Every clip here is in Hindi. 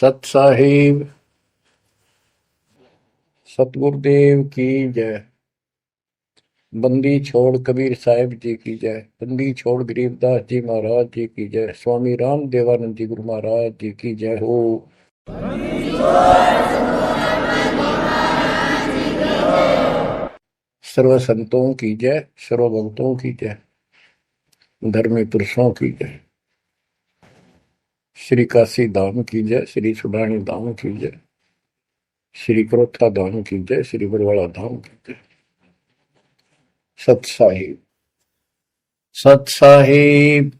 सत साहिब सतगुरुदेव की जय। बंदी छोड़ कबीर साहिब जी की जय। बंदी छोड़ गरीबदास जी महाराज जी की जय। स्वामी राम देवानंद जी गुरु महाराज जी की जय हो। सर्व संतों की जय, सर्व भक्तों की जय, धर्मी पुरुषों की जय। श्री काशी धाम की जय, श्री सुडानी धाम की जय, श्री क्रोथा धाम की जय, श्री बरवाड़ा धाम की जय। सत साहिब सत साहिब।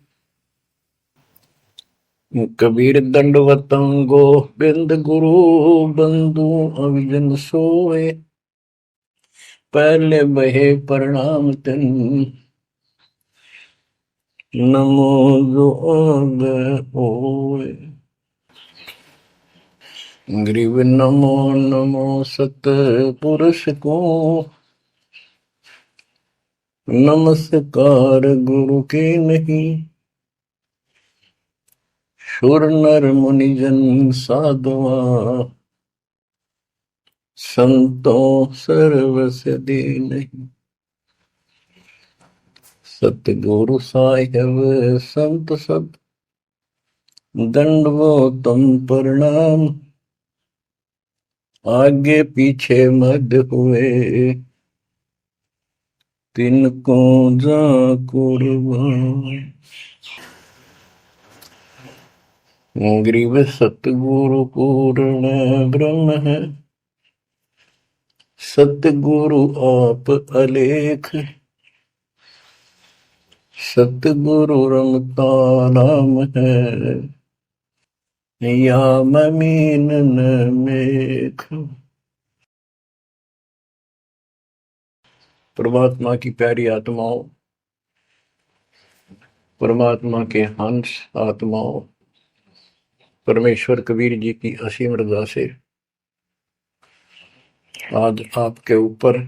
कबीर दंडवतम गोविंद गुरु बंधु अविजन सोए। पहले बहे प्रणाम तिन नमो जोग होए। ग्रीव नमो नमो सत पुरुष को नमस्कार गुरु के नहीं। सुर नर मुनिजन साधुआ संतों सर्वस दे नहीं। सतगुरु साहिब संत सब दंडवतम प्रणाम। आगे पीछे मद हुए तिनको जा कुर्बान। ग्रीव सतगुरु पूर्ण ब्रह्म है, सतगुरु आप अलेख। सतगुरु रमता नाम है, या ममीन न मेख। परमात्मा की प्यारी आत्माओं, परमात्मा के हंस आत्माओं, परमेश्वर कबीर जी की असीम रजा से आज आपके ऊपर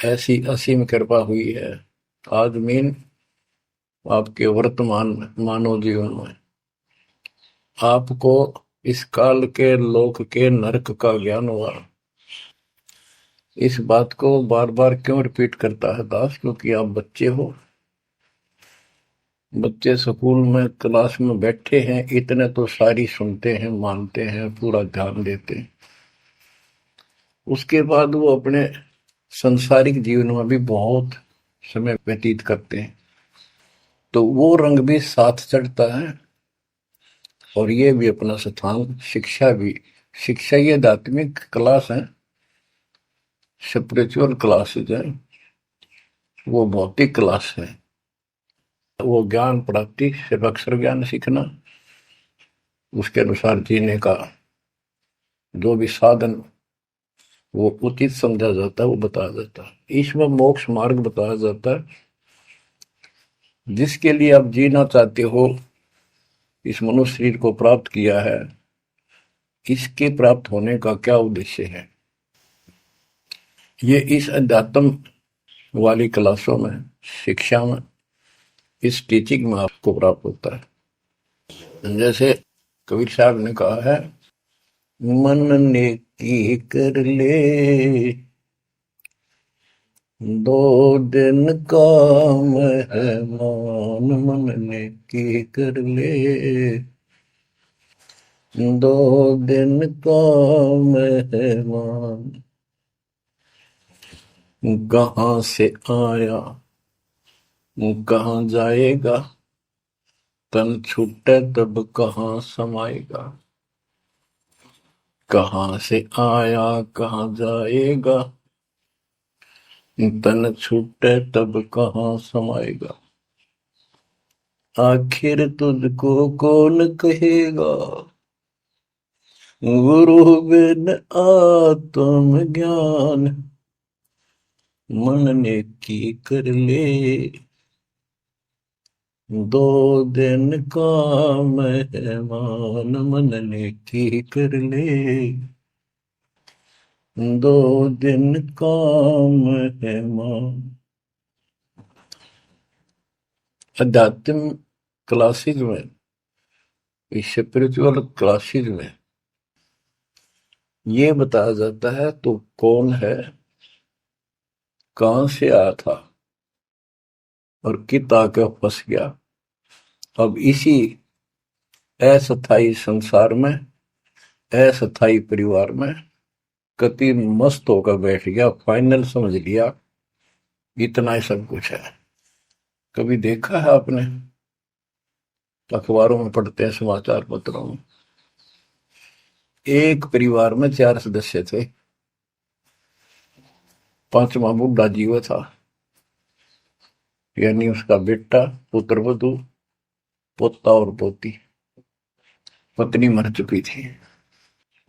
ऐसी असीम कृपा हुई है। आज मीन आपके वर्तमान मानव जीवन में आपको इस काल के लोक के नरक का ज्ञान हुआ। इस बात को बार बार क्यों रिपीट करता है दास? क्योंकि आप बच्चे हो। बच्चे स्कूल में क्लास में बैठे हैं, इतने तो सारी सुनते हैं, मानते हैं, पूरा ध्यान देते हैं। उसके बाद वो अपने संसारिक जीवन में भी बहुत समय व्यतीत करते हैं, तो वो रंग भी साथ चढ़ता है। और ये भी अपना स्थान, शिक्षा भी। शिक्षा ये आध्यात्मिक क्लास है, स्पिरिचुअल क्लासेज है, वो भौतिक क्लास है। वो ज्ञान प्राप्ति सिर्फ अक्षर ज्ञान सीखना, उसके अनुसार जीने का जो भी साधन वो उचित समझा जाता है वो बताया जाता है। इसमें मोक्ष मार्ग बताया जाता है, जिसके लिए आप जीना चाहते हो, इस मनुष्य शरीर को प्राप्त किया है, इसके प्राप्त होने का क्या उद्देश्य है, ये इस अध्यात्म वाली क्लासों में, शिक्षा में, इस टीचिंग में आपको प्राप्त होता है। जैसे कबीर साहब ने कहा है, मन ने की कर ले दो दिन काम है मान। मन ने की कर ले दो दिन काम है मान। कहाँ से आया कहाँ जाएगा, तन छूटे तब कहाँ समाएगा। कहाँ से आया कहाँ जाएगा, तन छूटे तब कहाँ समाएगा। आखिर तुझको कौन कहेगा, गुरु बिन आत्म ज्ञान। मन ने की कर ले दो दिन काम है मान। मन ने की कर ले दो दिन काम है मान। अध्यात्म क्लासेज में इस स्पिरिचुअल क्लासेज में ये बताया जाता है तो कौन है, कहां से आया था और कित आके फंस गया। अब इसी अस्थाई संसार में, अस्थाई परिवार में कति मस्त होकर बैठ गया, फाइनल समझ लिया इतना ही सब कुछ है। कभी देखा है आपने, अखबारों में पढ़ते हैं, समाचार पत्रों में, एक परिवार में 4 सदस्य थे, पांचवा बुढ़ा जीव था, यानी उसका बेटा, पुत्र वधु, पोता और पोती। पत्नी मर चुकी थी।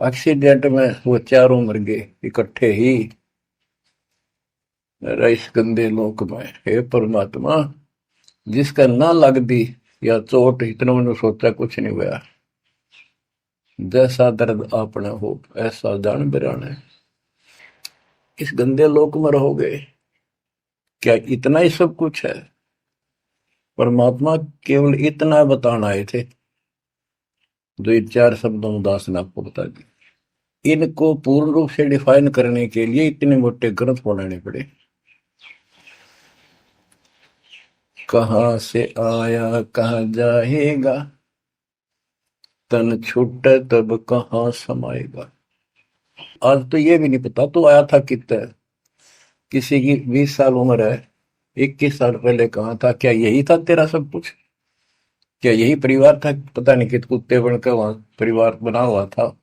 एक्सीडेंट में वो चारों मर गए इकट्ठे ही। इस गंदे लोक में हे परमात्मा, जिसका ना लग दी या चोट, इतना मैंने सोचा कुछ नहीं हुआ। जैसा दर्द आपने हो ऐसा जान बिराने। इस गंदे लोक में रहोगे, क्या इतना ही सब कुछ है? परमात्मा केवल इतना बताना आए थे, जो ये 4 शब्दों में दास ने आपको बता दिया। इनको पूर्ण रूप से डिफाइन करने के लिए इतने मोटे ग्रंथ बनाने पड़े। कहां से आया कहां जाएगा, तन छूट तब कहां समाएगा। आज तो ये भी नहीं पता तो आया था कितना। किसी की 20 साल उम्र है, 21 साल पहले कहाँ था, क्या यही था तेरा सब कुछ? क्या यही परिवार था? पता नहीं कित कुत्ते बनकर वहां परिवार बना हुआ था,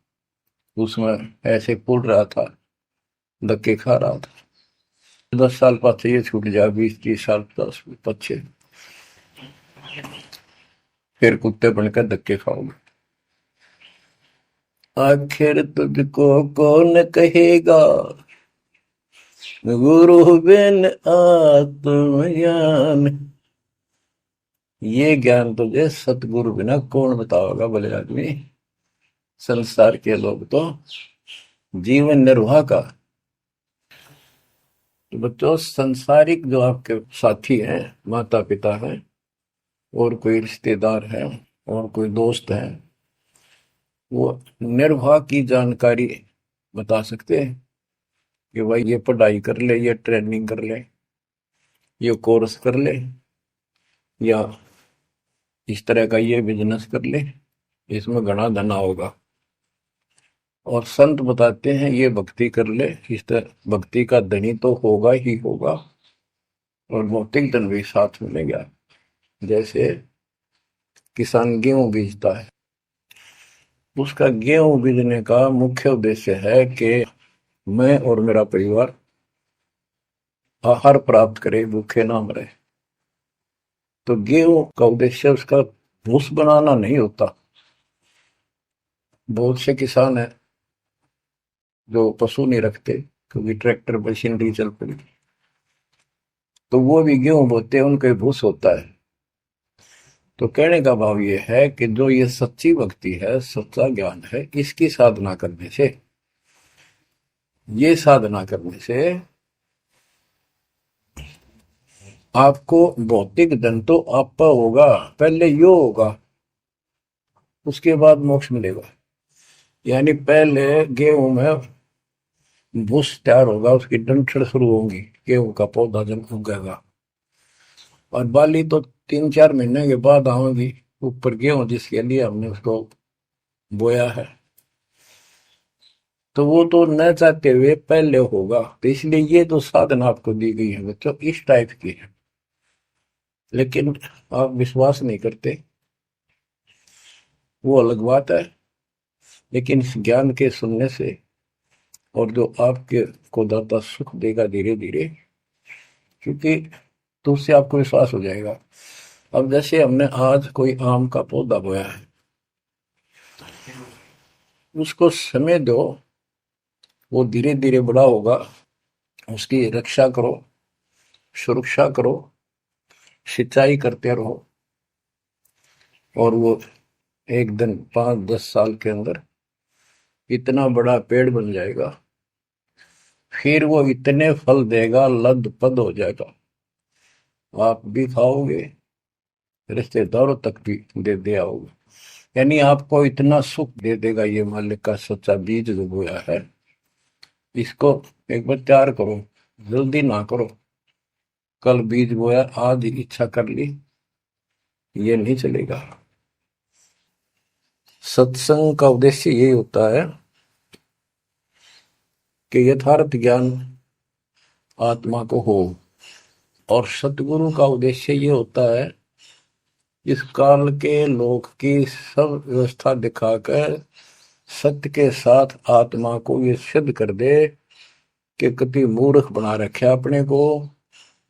उसमें ऐसे फूल रहा था, धक्के खा रहा था। 10 साल पाछे ये छूट जाए, 20-30 साल 10 पीछे, फिर कुत्ते बनकर धक्के खाओगे। आखिर तुझको कौन कहेगा, गुरु बिन आत्मज्ञान। ये ज्ञान तुझे सतगुरु बिना कौन बताओगा भले आदमी। संसार के लोग तो जीवन निर्वाह का। तो बच्चों, संसारिक जो आपके साथी हैं, माता पिता हैं, और कोई रिश्तेदार हैं, और कोई दोस्त हैं, वो निर्वाह की जानकारी बता सकते हैं कि भाई ये पढ़ाई कर ले, ये ट्रेनिंग कर ले, ये कोर्स कर ले, या इस तरह का ये बिजनेस कर ले, इसमें घना धना होगा। और संत बताते हैं ये भक्ति कर ले, इस तरह भक्ति का धनी तो होगा ही होगा, और भौतिक धन भी साथ मिलेगा। जैसे किसान गेहूं बीजता है, उसका गेहूं बीजने का मुख्य उद्देश्य है कि मैं और मेरा परिवार आहार प्राप्त करे, भूखे ना मरे। तो गेहूं का उद्देश्य उसका भूस बनाना नहीं होता। बहुत से किसान हैं जो पशु नहीं रखते, क्योंकि ट्रैक्टर मशीनरी चल पड़ी, तो वो भी गेहूं बोते हैं, उनका भूस होता है। तो कहने का भाव ये है कि जो ये सच्ची भक्ति है, सच्चा ज्ञान है, इसकी साधना करने से, ये साधना करने से आपको भौतिक धन तो आपका होगा, पहले यो होगा, उसके बाद मोक्ष मिलेगा। यानी पहले गेहूं में भूस तैयार होगा, उसकी डंठल शुरू होंगी, गेहूं का पौधा जब उगेगा, और बाली तो 3-4 महीने के बाद आएगी ऊपर, गेहूं जिसके लिए हमने उसको बोया है। तो वो तो न चाहते हुए पहले होगा। तो इसलिए ये जो साधना आपको दी गई है बच्चों, इस टाइप की है। लेकिन आप विश्वास नहीं करते, वो अलग बात है। लेकिन इस ज्ञान के सुनने से, और जो आपके को दाता सुख देगा धीरे धीरे, क्योंकि तो उससे आपको विश्वास हो जाएगा। अब जैसे हमने आज कोई आम का पौधा बोया है, उसको समय दो, वो धीरे धीरे बड़ा होगा, उसकी रक्षा करो, सुरक्षा करो, सिंचाई करते रहो, और वो एक दिन 5-10 साल के अंदर इतना बड़ा पेड़ बन जाएगा। फिर वो इतने फल देगा, लद पद हो जाएगा, आप भी खाओगे, रिश्तेदारों तक भी दे आओगे। यानी आपको इतना सुख दे देगा ये मालिक का सच्चा बीज जो बोया है, इसको एक बार तैयार करो, जल्दी ना करो। कल बीज बोया, आज इच्छा कर ली, ये नहीं चलेगा। सत्संग का उद्देश्य यही होता है कि यथार्थ ज्ञान आत्मा को हो, और सतगुरु का उद्देश्य ये होता है इस काल के लोक की सब व्यवस्था दिखाकर सत्य के साथ आत्मा को ये सिद्ध कर दे कि कति मूर्ख बना रखे अपने को,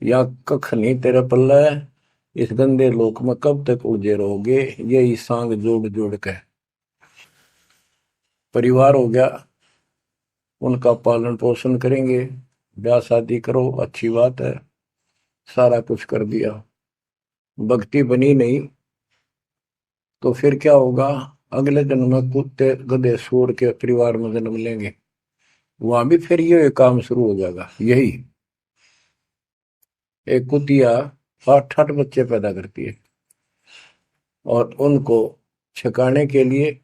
या कख नहीं तेरे पल्ले, इस गंदे लोक में कब तक उलझे रहोगे। यही सांग जोड़ जोड़ के परिवार हो गया, उनका पालन पोषण करेंगे, ब्याह शादी करो, अच्छी बात है, सारा कुछ कर दिया, भक्ति बनी नहीं तो फिर क्या होगा? अगले जन्म में कुत्ते गधे सूअर के परिवार में जन्म लेंगे, वहां भी फिर ये काम शुरू हो जाएगा। यही एक कुतिया 8-8 बच्चे पैदा करती है, और उनको छकाने के लिए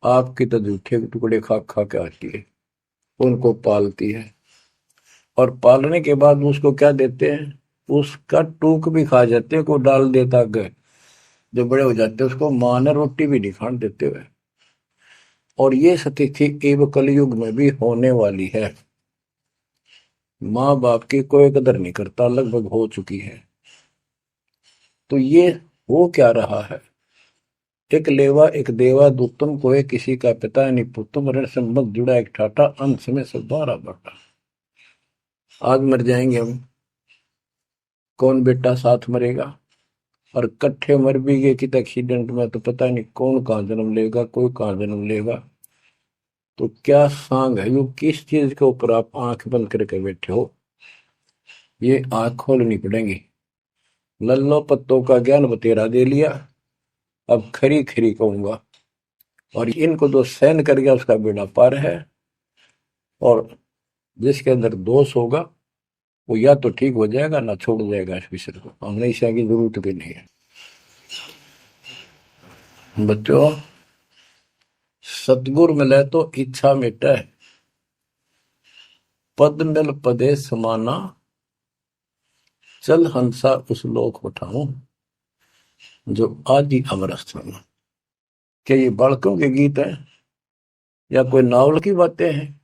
आपकी तो जूठे टुकड़े खा खा के आती है, उनको पालती है, और पालने के बाद उसको क्या देते हैं? उसका टूक भी खा जाते हैं, को डाल देता गए, जो बड़े हो जाते हैं उसको माँ ने रोटी भी नहीं खाने देते हुए। और ये स्थिति एवं कलयुग में भी होने वाली है। माँ बाप की कोई कदर नहीं करता, लगभग हो चुकी है। तो ये हो क्या रहा है? एक लेवा एक देवा दूतम को है, किसी का पिता नहीं पुतम, ऋण संबंध जुड़ा एक ठाटा, अंत में सब 12 बटा। आज मर जाएंगे हम, कौन बेटा साथ मरेगा? और कट्ठे मर भी गए कित एक्सीडेंट में तो पता नहीं कौन कहाँ जन्म लेगा, कोई कहाँ जन्म लेगा। तो क्या सांग है यो? किस चीज के ऊपर आप आंख बंद करके बैठे हो? ये आंख खोलनी पड़ेगी। लल्लो पत्तों का ज्ञान बतेरा दे लिया, अब खरी खरी कहूंगा, और इनको जो सहन कर गया उसका बेड़ा पार है। और जिसके अंदर दोष होगा वो या तो ठीक हो जाएगा ना छोड़ जाएगा इस विषय को, हमेशा की जरूरत भी नहीं है। बच्चों, सतगुर मिले तो इच्छा मिटे, पद मिल पदे समाना, चल हंसा उस लोक उठाऊं जो आदि अमर स्थान। क्या ये बालकों के गीत हैं या कोई नावल की बातें हैं?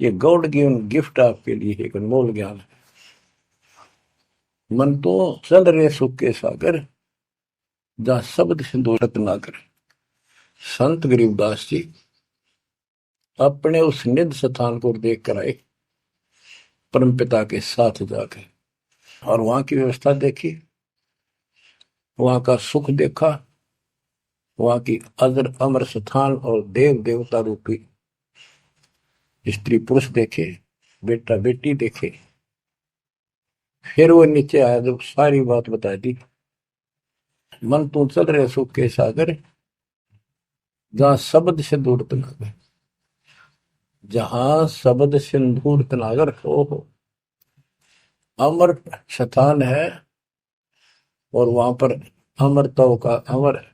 ये गॉड गिवन गिफ्ट आपके लिए एक अनमोल ज्ञान है। मन तो चल रहे सुख के सागर, जहां शब्द सिंधु रत्नाकर। संत गरीबदास जी अपने उस निध स्थान को देख कर आए, परम पिता के साथ जाकर, और वहां की व्यवस्था देखी, वहां का सुख देखा, वहां की अजर अमर स्थान और देव देवता रूपी स्त्री पुरुष देखे, बेटा बेटी देखे। फिर वो नीचे आया, जब सारी बात बता दी, मन तू चल रहे सुख के सागर, जहां शब्द से दूर तनागर, जहां शब्द सिंदूर तनागर हो अमर स्थान है, और वहां पर अमरताओं का अमर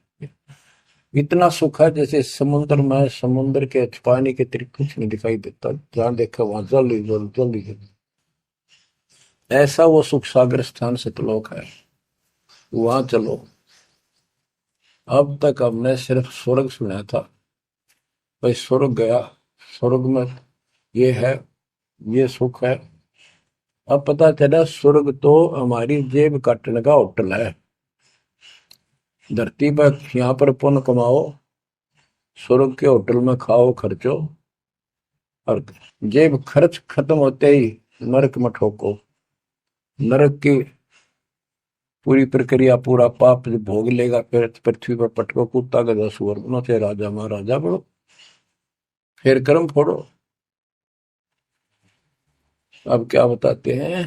इतना सुख है जैसे समुद्र में, समुद्र के पानी के अतिरिक्त कुछ नहीं दिखाई देता, जहां देखा वहां जल ही जल, जल ही जल। ऐसा वो सुख सागर स्थान सतलोक है, वहां चलो। अब तक हमने सिर्फ स्वर्ग सुना था, भाई स्वर्ग गया, स्वर्ग में ये है, ये सुख है। अब पता चला स्वर्ग तो हमारी जेब काटने का होटल है। धरती पर यहाँ पर पुण्य कमाओ, स्वर्ग के होटल में खाओ खर्चो, और जेब खर्च खत्म होते ही नरक में ठोको। नरक की पूरी प्रक्रिया, पूरा पाप जो भोग लेगा, फिर पृथ्वी पर पटको, कुत्ता गधा सुअर बनो, चाहे राजा महाराजा बनो, फिर कर्म फोड़ो। अब क्या बताते हैं?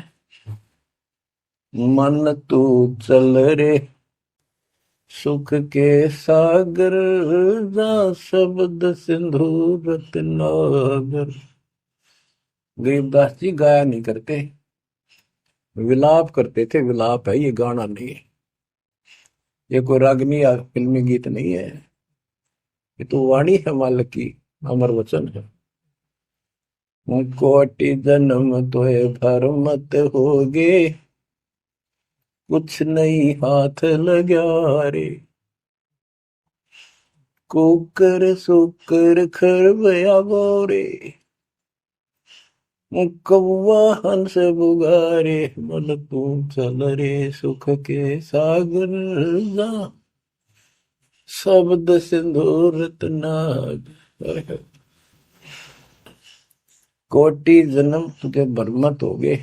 मन तू चल रे सुख के सागर, जा शब्द सिंधु रत्नागर। गरीबदास जी गाया नहीं करते, विलाप करते थे। विलाप है, ये गाना नहीं है, ये कोई रागनी या फिल्मी गीत नहीं है। ये तो वाणी है मालिक की, अमर वचन है। कोटि जन्म तोय भर मत होगे, कुछ नहीं हाथ लगा रे। कुकर सुकर खरबया बोरे, कौवा हंस बुगारे, मन तू चल रे सुख के सागर जा, शब्द सिंदूर नाग। कोटि जन्म तुझे बरमत हो गए,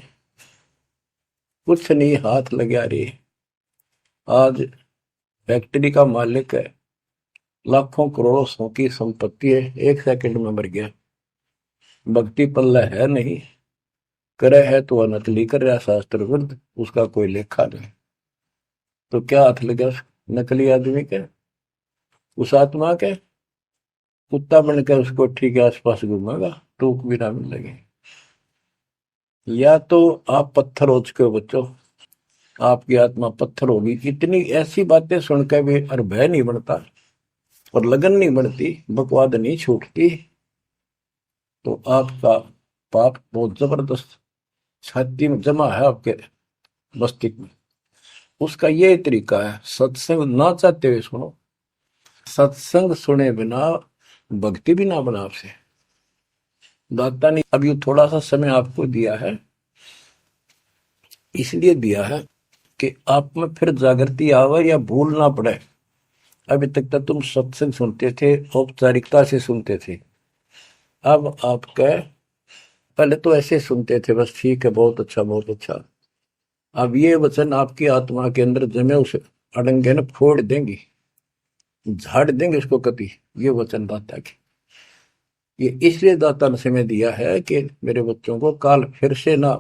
कुछ नहीं हाथ लगा रे। आज फैक्ट्री का मालिक है, लाखों करोड़ों सौ की संपत्ति है, एक सेकंड में मर गया। भक्ति पल्ला है नहीं, करे है तो वह नकली कर रहा शास्त्र विरुद्ध, उसका कोई लेखा नहीं। तो क्या हाथ लगा नकली आदमी के, उस आत्मा के? कुत्ता बनकर उसको ठीक है आसपास घूमेगा, टूक भी ना मिलेगी। या तो आप पत्थर हो चुके हो बच्चों, आपकी आत्मा पत्थर होगी। इतनी ऐसी बातें सुनकर भी और भय नहीं बनता और लगन नहीं बनती, बकवाद नहीं छूटती, तो आपका पाप बहुत जबरदस्त छाती में जमा है आपके मस्तिष्क में। उसका ये तरीका है, सत्संग ना चाहते हुए सुनो, सत्संग सुने बिना भक्ति भी ना बना आपसे। दाता ने अब ये थोड़ा सा समय आपको दिया है, इसलिए दिया है कि आप में फिर जागृति आवे या भूल ना पड़े। अभी तक तो तुम सत्संग सुनते थे, औपचारिकता से सुनते थे। अब आपका पहले तो ऐसे सुनते थे, बस ठीक है, बहुत अच्छा बहुत अच्छा। अब ये वचन आपकी आत्मा के अंदर जमे, उसे अड़ंगे न फोड़ देंगी, झाड़ देंगे उसको कभी। ये वचन दाता की, ये इसलिए दाता ने समय दिया है कि मेरे बच्चों को काल फिर से ना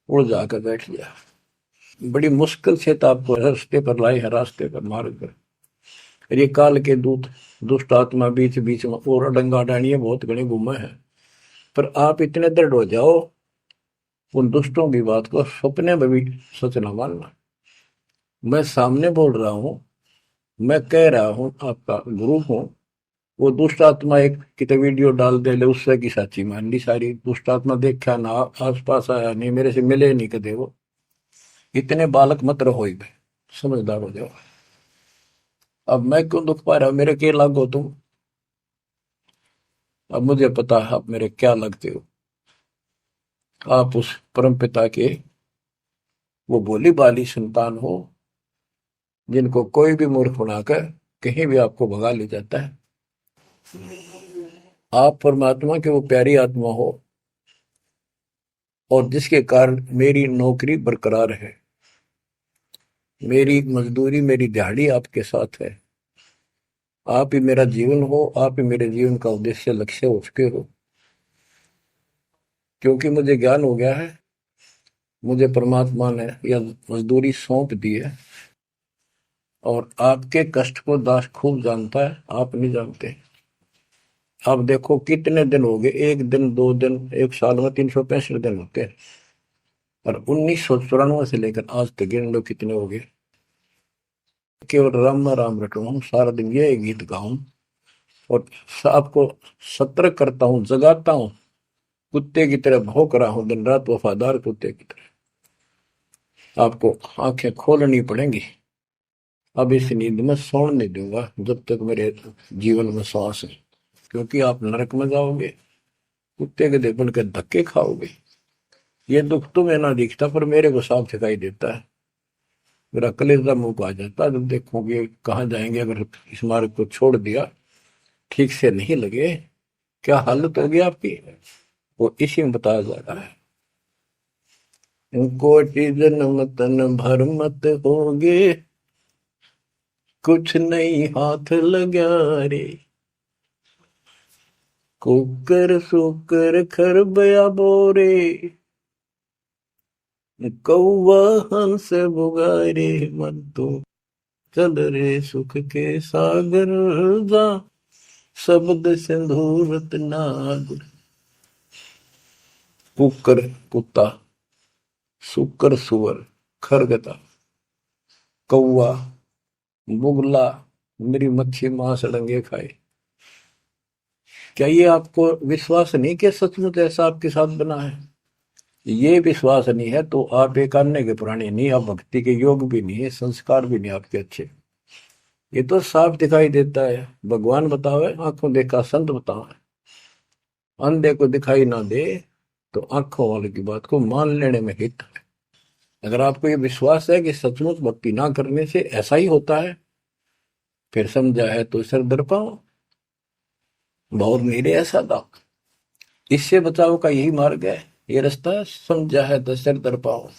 उड़ जाकर बैठ गया। बड़ी मुश्किल से तो आपको रास्ते पर लाए है, रास्ते पर मार्ग पर। ये काल के दूत दुष्ट आत्मा बीच बीच में और अडंगा डाणिए बहुत घने घूमे हैं, पर आप इतने दृढ़ हो जाओ, उन दुष्टों की बात को सपने में भी सच न मानना। मैं सामने बोल रहा हूं, मैं कह रहा हूं, आपका गुरु हूं। वो दुष्ट आत्मा एक कितने वीडियो डाल दे ले, उससे की साची मान ली सारी। दुष्ट आत्मा देखा ना, आस पास आया नहीं, मेरे से मिले नहीं कदे वो। इतने बालक मत रहो, समझदार हो जाओ। अब मैं क्यों दुख पा रहा हूं, मेरे के लागो तुम। अब मुझे पता है आप मेरे क्या लगते हो। आप उस परम पिता के वो भोली बाली संतान हो, जिनको कोई भी मूर्ख बनाकर कहीं भी आपको भगा ले जाता है। आप परमात्मा के वो प्यारी आत्मा हो, और जिसके कारण मेरी नौकरी बरकरार है, मेरी मजदूरी, मेरी दिहाड़ी आपके साथ है। आप ही मेरा जीवन हो, आप ही मेरे जीवन का उद्देश्य लक्ष्य हो चुके हो। क्योंकि मुझे ज्ञान हो गया है, मुझे परमात्मा ने यह मजदूरी सौंप दी है, और आपके कष्ट को दास खूब जानता है, आप नहीं जानते। अब देखो कितने दिन हो गए, एक दिन दो दिन, एक साल में 365 दिन होते हैं, और 1994 से लेकर आज तक गिन लो कितने हो गए। केवल राम राम रटू हूँ, सारा दिन ये गीत गाऊं, और आपको सतर्क करता हूँ, जगाता हूँ। कुत्ते की तरह भौंक रहा हूं दिन रात, वफादार कुत्ते की तरह। आपको आंखें खोलनी पड़ेंगी। अब इस नींद में सोने नहीं दूंगा जब तक मेरे जीवन में सांस है, क्योंकि आप नरक में जाओगे, कुत्ते के देखने के धक्के खाओगे। ये दुख तुम्हें ना दिखता, पर मेरे को साफ दिखाई देता है। मेरा कलेजा मुंह को आ जाता है जब देखोगे कहाँ जाएंगे। अगर इस मार्ग को छोड़ दिया, ठीक से नहीं लगे, क्या हालत होगी आपकी, वो इसी में बताया जा रहा है। कोटि जन्म तन भर मत होगे, कुछ नहीं हाथ लगा रे। कुकर सुकर खरबया बोरे, कौवा हंस बुगारे, मन तो चल रे सुख के सागर जा, शब्द सिंधूरत नाग। कुकर कुत्ता, सुकर सुअर, खरगता, कौवा, बुगला, मेरी मच्छी मांस अड़ंगे खाए। क्या ये आपको विश्वास नहीं कि सचमुच ऐसा आपके साथ बना है? ये विश्वास नहीं है तो आप एक अन्य के प्राणी नहीं, आप भक्ति के योग भी नहीं है, संस्कार भी नहीं आपके अच्छे। ये तो साफ दिखाई देता है। भगवान बताओ है, आंखों देखा संत बताओ है। अंधे को दिखाई ना दे तो आंखों वाले की बात को मान लेने में हित है। अगर आपको ये विश्वास है कि सचमुच भक्ति ना करने से ऐसा ही होता है, फिर समझा है तो सिर दर पाओ, बहुत मेरे ऐसा था। इससे बचाव का यही मार्ग है, ये रास्ता। समझा है तो सिर दर पाओ।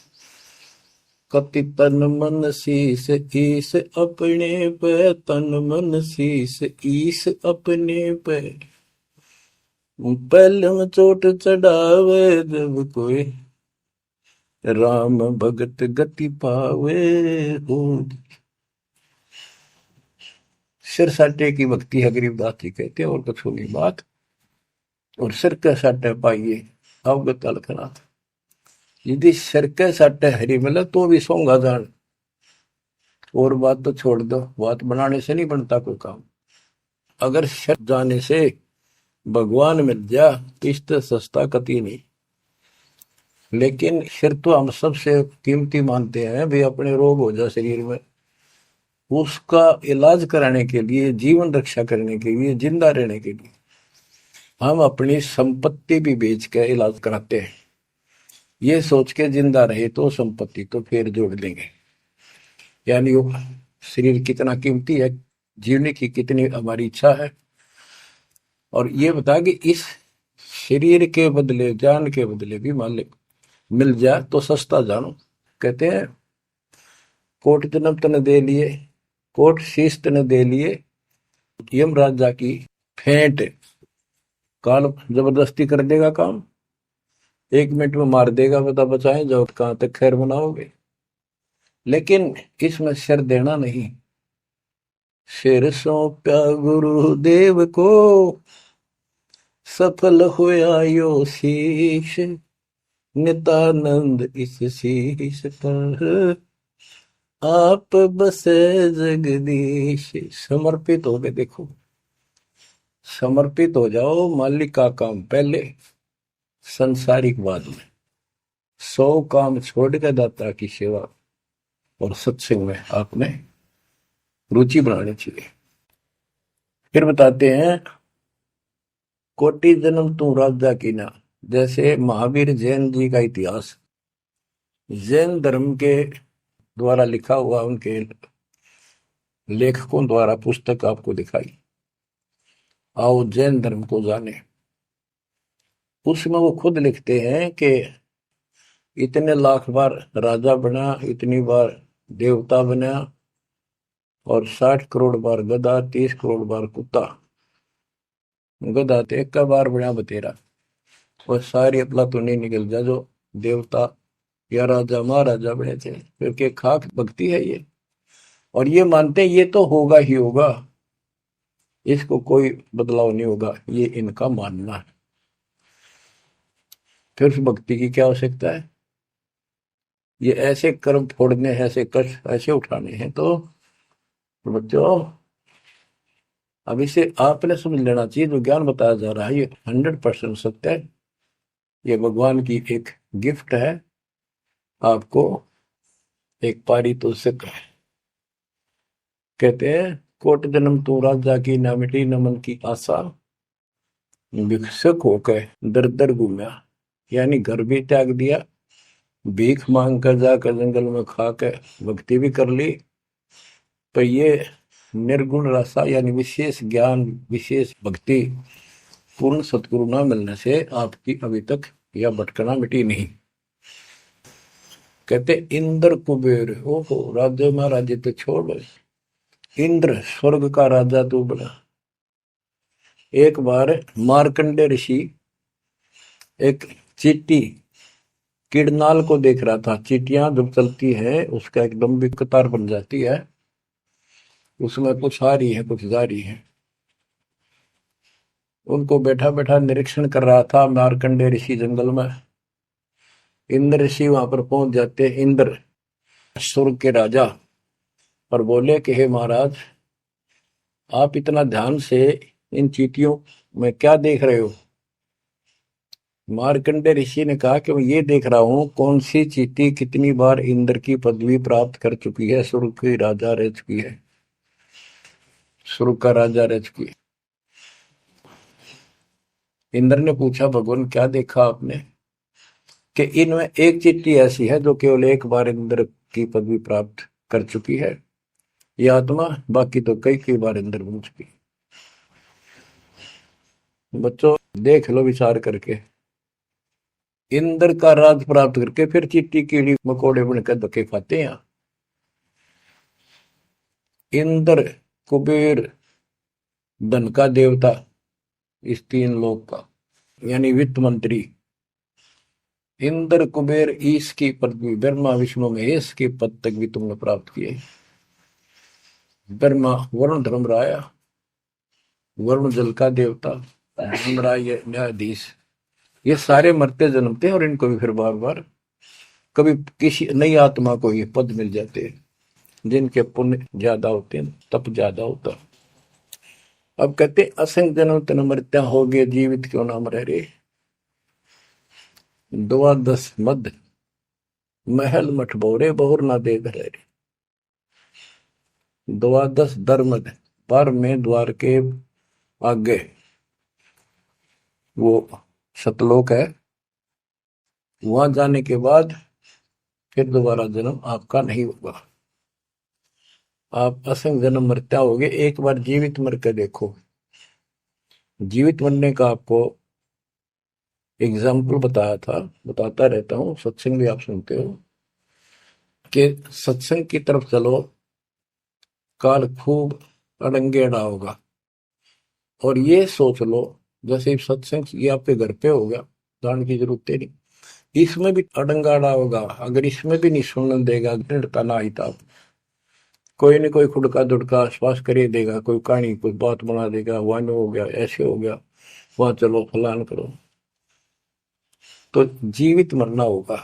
कति तन मन शीस ईस अपने पे, तन मन शीस ईस अपने पे। पहले में चोट चढ़ावे जब कोई, राम भगत गति पावे हो। सिर साटे की भक्ति है गरीबदास जी कहते हैं, और कुछ होगी बात। और सिर के साटे पाइए अवगत अलखनाथ। यदि सिर के साटे हरी मिले तो भी सोंगा जान, और बात तो छोड़ दो, बात बनाने से नहीं बनता कोई काम। अगर सिर जाने से भगवान मिल जा इस सस्ता कति नहीं। लेकिन सिर तो हम सबसे कीमती मानते हैं भी, अपने रोग हो जाए शरीर में, उसका इलाज कराने के लिए, जीवन रक्षा करने के लिए, जिंदा रहने के लिए हम अपनी संपत्ति भी बेच के इलाज कराते हैं, ये सोच के जिंदा रहे तो संपत्ति तो फिर जोड़ देंगे। यानी वो शरीर कितना कीमती है, जीने की कितनी हमारी इच्छा है। और ये बता कि इस शरीर के बदले, जान के बदले भी मालिक मिल जाए तो सस्ता जानो। कहते हैं कोट जन्म तने दे लिए, कोट शीश तने दे लिए, यम राजा की फेंट, काल जबरदस्ती कर देगा काम, 1 मिनट में मार देगा, बता बचाएं जाओ कहां तक खैर मनाओगे। लेकिन इसमें सिर देना नहीं। सिर सौंप्या गुरुदेव को, सफल हुआ यो शीश, नितानंद इस शीश पर आप बसे जगदीश। समर्पित हो गए, देखो समर्पित हो जाओ, मालिक का काम पहले, संसारिक बाद में। 100 काम छोड़ के दाता की सेवा और सत्संग में आपने रुचि बनानी चाहिए। फिर बताते हैं कोटि जन्म तू राजा की ना। जैसे महावीर जैन जी का इतिहास जैन धर्म के द्वारा लिखा हुआ, उनके लेखकों द्वारा पुस्तक आपको दिखाई, आओ जैन धर्म को जाने। उसमें वो खुद लिखते हैं कि इतने लाख बार राजा बना, इतनी बार देवता बना, और 60 करोड़ बार गधा, 30 करोड़ बार कुत्ता। गधा तो एक का बार बना बतेरा, और सारी अपला तो नहीं निकल जा जो देवता या राजा महाराजा बने थे, क्योंकि खाक भक्ति है ये। और ये मानते हैं ये तो होगा ही होगा, इसको कोई बदलाव नहीं होगा, ये इनका मानना है। फिर उस भक्ति की क्या आवश्यकता है? ये ऐसे कर्म फोड़ने हैं, ऐसे कष्ट ऐसे उठाने हैं। तो बच्चों अब इसे आपने समझ लेना चाहिए, जो ज्ञान बताया जा रहा है ये 100% सत्य है। ये भगवान की एक गिफ्ट है आपको, एक पारितोषिक है। कहते हैं कोट जन्म तू राजा की, ना मिटी न मन की आशा, भिक्षुक होकर दर दर घूमा। यानी घर भी त्याग दिया, भीख मांग कर जाकर जंगल में खा कर भक्ति भी कर ली, पर ये निर्गुण रसा यानी विशेष ज्ञान, विशेष भक्ति, पूर्ण सतगुरु न मिलने से आपकी अभी तक यह भटकना मिटी नहीं। कहते इंद्र कुबेर, ओहो राज्य महाराजे तो छोड़, इंद्र स्वर्ग का राजा तू बना। एक बार मार्कंडे ऋषि एक चींटी किड़नाल को देख रहा था। चींटियां जब चलती है उसका एक लंबी कतार बन जाती है, उसमें कुछ आ रही है कुछ जा रही है। उनको बैठा बैठा निरीक्षण कर रहा था मार्कंडे ऋषि जंगल में। इंद्र ऋषि वहां पर पहुंच जाते, इंद्र स्वर्ग के राजा, और बोले कि हे महाराज, आप इतना ध्यान से इन चींटियों मैं क्या देख रहे हो? मार्कंडे ऋषि ने कहा कि मैं ये देख रहा हूं कौन सी चींटी कितनी बार इंद्र की पदवी प्राप्त कर चुकी है, स्वर्ग की राजा रह चुकी है, स्वर्ग का राजा रह चुकी है। इंद्र ने पूछा, भगवान क्या देखा आपने? कि इनमें एक चींटी ऐसी है जो केवल एक बार इंद्र की पदवी प्राप्त कर चुकी है, ये आत्मा, बाकी तो कई कई बार इंद्र बन चुकी है। बच्चों देख लो विचार करके, इंद्र का राज प्राप्त करके फिर चींटी कीड़ी मकोड़े बनकर धक्के खाते हैं। इंद्र, कुबेर, धन का देवता, इस तीन लोक का, यानी वित्त मंत्री, इंद्र, कुबेर, ईश की पदवी, ब्रह्मा विष्णु महेश के पद तक भी तुमने प्राप्त किए। ब्रह्मा वरुण धर्मराय, वरुण जल का देवता, धर्मराय न्यायाधीश, ये सारे मरते जन्मते हैं और इनको भी फिर बार बार कभी किसी नई आत्मा को ये पद मिल जाते हैं जिनके पुण्य ज्यादा होते हैं, तप ज्यादा होता। अब कहते असंग जन्म तन मृत्या हो गए, जीवित क्यों नाम रह रे। द्वादश मद महल मठ बोरे, बहुर ना दे घर रे। द्वादश दरमद, पर में द्वार के आगे वो सतलोक है, वहां जाने के बाद फिर दोबारा जन्म आपका नहीं होगा। आप असंग जन्म मरता होगे, एक बार जीवित मर के देखो। जीवित मरने का आपको एग्जाम्पल बताया था, बताता रहता हूँ, सत्संग भी आप सुनते हो, कि सत्संग की तरफ चलो, काल खूब अड़ंगेड़ा होगा। और ये सोच लो जैसे सत्संग ये आपके घर पे हो गया, जान की जरूरत नहीं, इसमें भी अड़ंगाड़ा होगा। अगर इसमें भी नहीं सुनने देगा, दृढ़ता ना आई था, कोई न कोई खुड़का दुड़का आसपास कर ही देगा, कोई कहानी कोई बात बना देगा, वन हो गया, ऐसे हो गया, वहां चलो फलान करो, तो जीवित मरना होगा।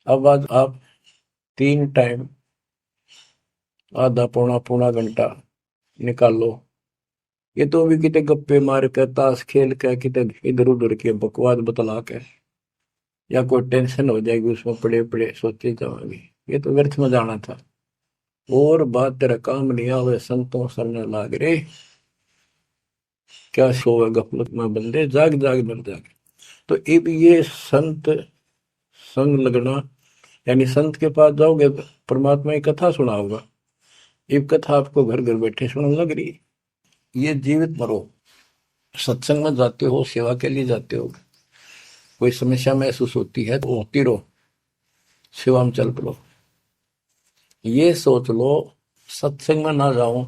अब आज आप 3 टाइम आधा पौना पौना घंटा निकाल लो, ये तो भी कितने गप्पे मार के, ताश खेल के, कितने इधर उधर के बकवास बतला के, या कोई टेंशन हो जाएगी उसमें पड़े पड़े सोचे जाओगे, ये तो व्यर्थ में जाना था। और बात तेरा काम नहीं आवे, संतों सरने लाग रे, क्या सोवे गफलत में बंदे, जाग जाग मर जागे। तो अब ये संत संग लगना, यानी संत के पास जाओगे परमात्मा की कथा सुना होगा, ये कथा आपको घर घर बैठे सुनने लग रही। ये जीवित मरो, सत्संग में जाते हो, सेवा के लिए जाते हो, कोई समस्या महसूस होती है तो होती रहो, सेवा में चल पड़ो। ये सोच लो सत्संग में ना जाऊं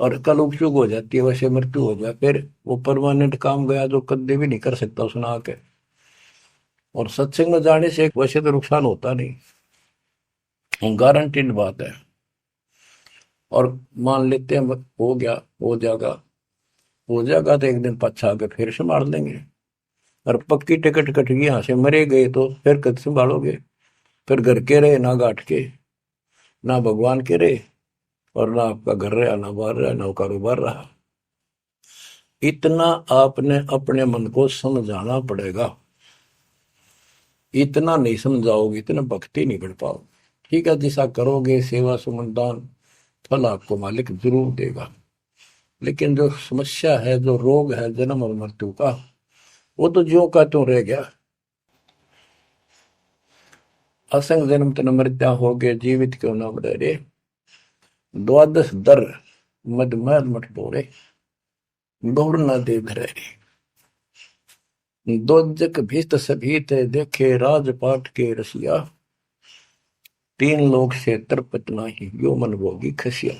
और कल उपचुक हो जाती है, वैसे मृत्यु हो जाए, फिर वो परमानेंट काम गया जो कभी भी नहीं कर सकता सुना के। और सत्संग में जाने से वैसे तो नुकसान होता नहीं, गारंटीड बात है। और मान लेते हैं हो गया, हो जाएगा तो एक दिन पछा के फिर संभाल लेंगे। और पक्की टिकट कट गई, यहाँ से मरे गए तो फिर कद संभालोगे? फिर घर के रहे ना घाट के, ना भगवान के रहे, और ना आपका घर रहा, ना बाहर रहा, ना कारोबार रहा। इतना आपने अपने मन को समझाना पड़ेगा, इतना नहीं समझाओगे इतना भक्ति नहीं कर पाओगे। ठीक है, जैसा करोगे सेवा सुमन दान, फल आपको मालिक जरूर देगा। लेकिन जो समस्या है, जो रोग है जन्म और मृत्यु का, वो तो ज्यों का त्यों रह गया। असंग जन्म तन मृत्या हो गए, जीवित क्यों नाम रह रे। द्वादश दर मदमहल मठ बोरे, बहुर न दे धरे। दोजक भीत सभीत देखे, राजपाट के रसिया, तीन लोग से तरपत नाही, यो मन भोगी खसिया।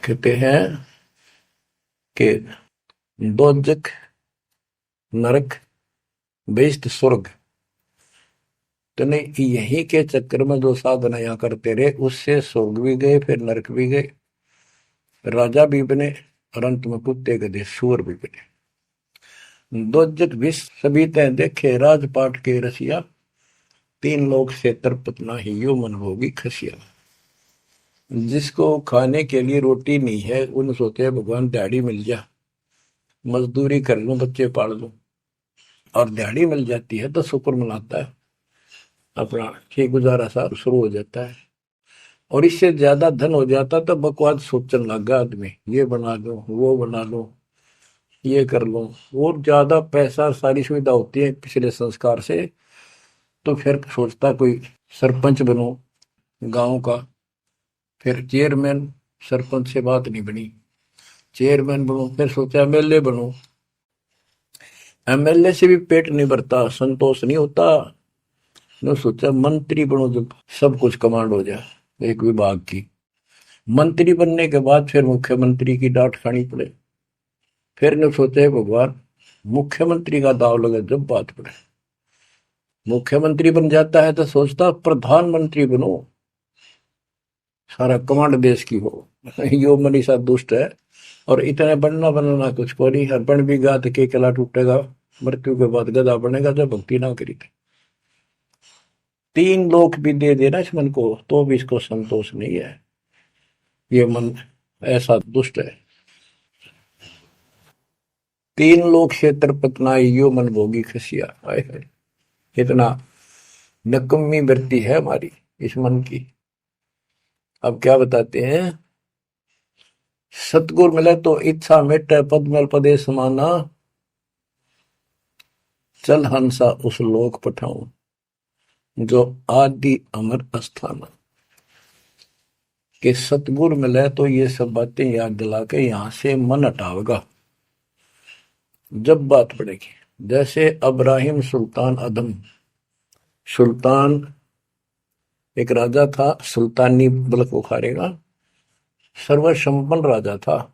कहते हैं कि दोजक नरक, बेस्ट स्वर्ग, तो नहीं यही के चक्कर में जो साधना यहाँ करते रहे, उससे स्वर्ग भी गए, फिर नरक भी गए, राजा भी बने, और अंत में कुत्ते गधे सूअर भी बने। दोजक विष सभी तय देखे, राजपाट के रसिया, तीन लोग से तरपत नाही, यो मन भोगी खसिया। जिसको खाने के लिए रोटी नहीं है उन सोचते हैं भगवान दिहाड़ी मिल जा, मजदूरी कर लूं, बच्चे पाल लूं, और दिहाड़ी मिल जाती है तो शुक्र मनाता है, अपना ठीक गुजारा सा शुरू हो जाता है। और इससे ज्यादा धन हो जाता तो बकवास सोचने लगा आदमी, ये बना लो, वो बना लो, ये कर लो। और ज्यादा पैसा सारी सुविधा होती है पिछले संस्कार से, तो फिर सोचता कोई सरपंच बनो गांव का, फिर चेयरमैन, सरपंच से बात नहीं बनी, चेयरमैन बनो, फिर सोचा एमएलए बनो, एमएलए से भी पेट नहीं भरता, संतोष नहीं होता, ने सोचा मंत्री बनो, जब सब कुछ कमांड हो जाए एक विभाग की। मंत्री बनने के बाद फिर मुख्यमंत्री की डांट खानी पड़े, फिर ने सोचा भगवान मुख्यमंत्री का दाव लगे जब बात पड़े, मुख्यमंत्री बन जाता है तो सोचता प्रधानमंत्री बनो, सारा कमांड देश की हो। यो मनीषा दुष्ट है, और इतने बनना बनना कुछ को नहीं, हर बन भी गा तो के किला टूटेगा, मृत्यु के बाद गधा बनेगा जब भक्ति ना करी। तीन लोक भी दे देना इस मन को तो भी इसको संतोष नहीं है, ये मन ऐसा दुष्ट है। तीन लोक क्षेत्र पतनाई यो मन भोगी खसिया, आए है इतना नकम्मी वृत्ति है हमारी इस मन की। अब क्या बताते हैं, सतगुर मिले तो इच्छा मिटे, पद मल पदे समाना, चल हंसा उस लोक पठाऊं, जो आदि अमर अस्थान। कि सतगुर मिले तो ये सब बातें याद दिला के यहां से मन हटावेगा जब बात पड़ेगी। जैसे अब्राहिम सुल्तान अदम, सुल्तान एक राजा था, सुल्तानी मुल्क उखाड़ेगा, सर्वसंपन्न राजा था,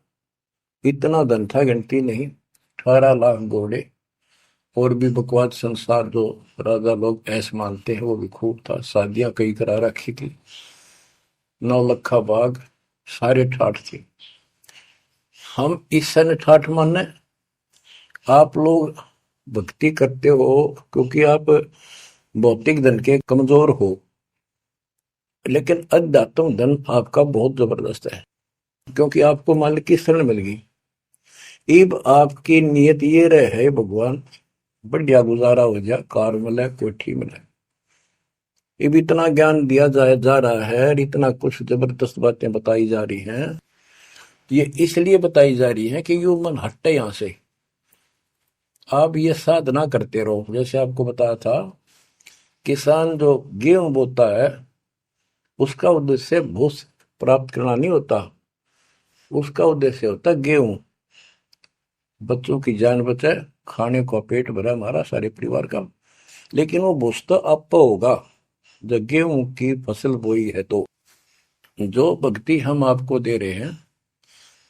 इतना धन था गिनती नहीं, 18 लाख घोड़े, और भी बकवास संसार जो राजा लोग ऐसे मानते हैं वो भी खूब था, शादियां कई करा रखी थी, 9 लखा बाग, सारे ठाठ थी। हम इस सन ठाठ माने, आप लोग भक्ति करते हो क्योंकि आप भौतिक धन के कमजोर हो, लेकिन अध्यात्म धन आपका बहुत जबरदस्त है, क्योंकि आपको मालिक की शरण मिल गई। इब आपकी नियत ये रहे भगवान बढ़िया गुजारा हो जाए, कार मिले, कोठी मिले। इब इतना ज्ञान दिया जा रहा है, इतना कुछ जबरदस्त बातें बताई जा रही हैं, ये इसलिए बताई जा रही है कि यू मन हटे यहां से। आप ये साधना करते रहो, जैसे आपको बताया था, किसान जो गेहूं बोता है उसका उद्देश्य भूस प्राप्त करना नहीं होता, उसका उद्देश्य होता है गेहूं, बच्चों की जान बचे, खाने का पेट भरा हमारा सारे परिवार का। लेकिन वो भूस तो आप होगा जब गेहूं की फसल बोई है। तो जो भक्ति हम आपको दे रहे हैं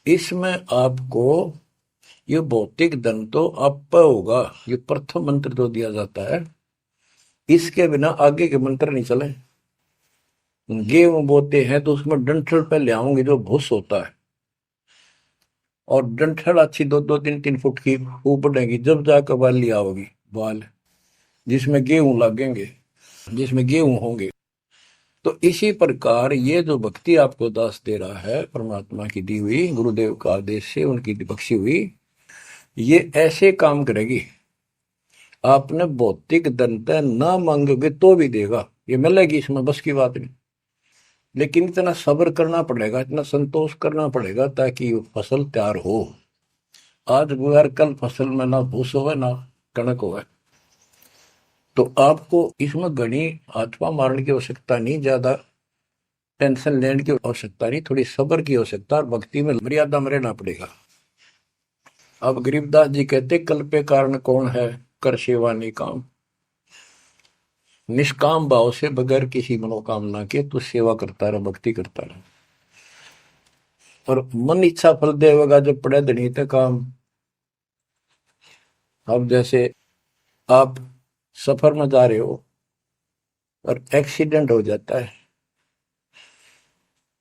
इसमें आपको ये भौतिक धन तो आप होगा, ये प्रथम मंत्र जो दिया जाता है, इसके बिना आगे के मंत्र नहीं चले। गेहूं बोते हैं तो उसमें डंठल पहले आओगे जो भूस होता है, और डंठल अच्छी 2-2, 3-3 फुट की ऊपर बढ़ेगी, जब जाकर बाली आओगी, बाल जिसमें गेहूं लगेंगे, जिसमें गेहूं होंगे। तो इसी प्रकार ये जो भक्ति आपको दास दे रहा है, परमात्मा की दी हुई, गुरुदेव का आदेश से उनकी बख्शी हुई, ये ऐसे काम करेगी, आपने भौतिक धनता ना मांगोगे तो भी देगा, ये मिलेगी, इसमें बस की बात नहीं। लेकिन इतना सब्र करना पड़ेगा, इतना संतोष करना पड़ेगा ताकि फसल तैयार हो। आज गुआर कल फसल में ना भूस होवे ना कणक होवे। तो आपको इसमें घनी आत्मा मारने की आवश्यकता नहीं, ज्यादा टेंशन लेने की आवश्यकता नहीं, थोड़ी सब्र की आवश्यकता, और भक्ति में मर्यादा में रहना पड़ेगा। अब गरीबदास जी कहते कल पे कारण कौन है, कर सेवा नहीं काम, निष्काम भाव से बगैर किसी मनोकामना के तू सेवा करता रहे, भक्ति करता रहे, और मन इच्छा फल देगा जब पड़े धनी तक काम। अब जैसे आप सफर में जा रहे हो और एक्सीडेंट हो जाता है,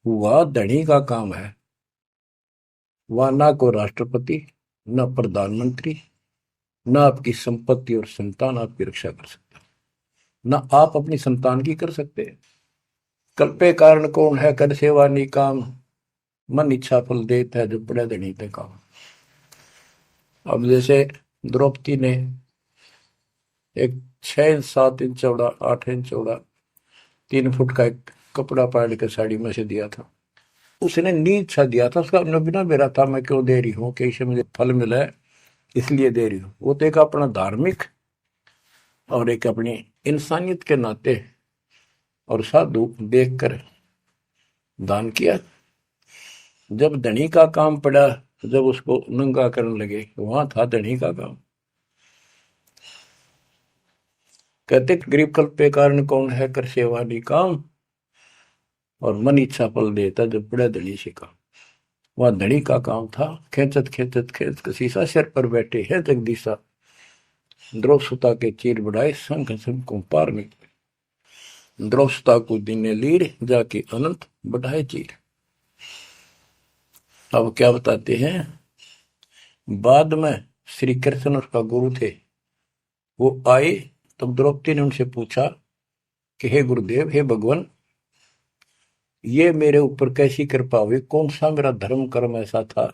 वह धनी का काम है, वह ना को राष्ट्रपति, ना प्रधानमंत्री, ना आपकी संपत्ति और संतान आपकी रक्षा कर सकता, ना आप अपनी संतान की कर सकते हैं। कल्पे कारण कौन है कर सेवा निकाम, मन इच्छा फल देता है जो पड़े धनी पे काम। अब जैसे द्रौपदी ने एक 6 इंच 7 इंच चौड़ा 8 इंच चौड़ा 3 फुट का एक कपड़ा पाड़ के साड़ी में से दिया था। उसने नीच सा दिया था, उसका बिना मेरा था, मैं क्यों दे रही हूँ कि इससे मुझे फल मिला है इसलिए दे रही हूँ। वो तो एक अपना धार्मिक और एक अपनी इंसानियत के नाते और साधु देखकर दान किया। जब धनी का काम पड़ा, जब उसको नंगा करने लगे, वहां था धनी का काम। कहते गरीब कल्प पे कारण कौन है कर सेवा निकाम, और मन इच्छा फल देता जब बड़ा धनी से काम। वह धनी का काम था, खेचत खेचत खेच शीशा सिर पर बैठे हैं जगदीशा, द्रौव सुता के चीर बढ़ाए संग संग को पार में, द्रौव सुता को दिने लीर जाके अनंत बढ़ाए चीर। अब क्या बताते हैं, बाद में श्री कृष्ण उसका गुरु थे, वो आए तब द्रौपदी ने उनसे पूछा कि हे गुरुदेव, हे भगवान, ये मेरे ऊपर कैसी कृपा हुई, कौन सा मेरा धर्म कर्म ऐसा था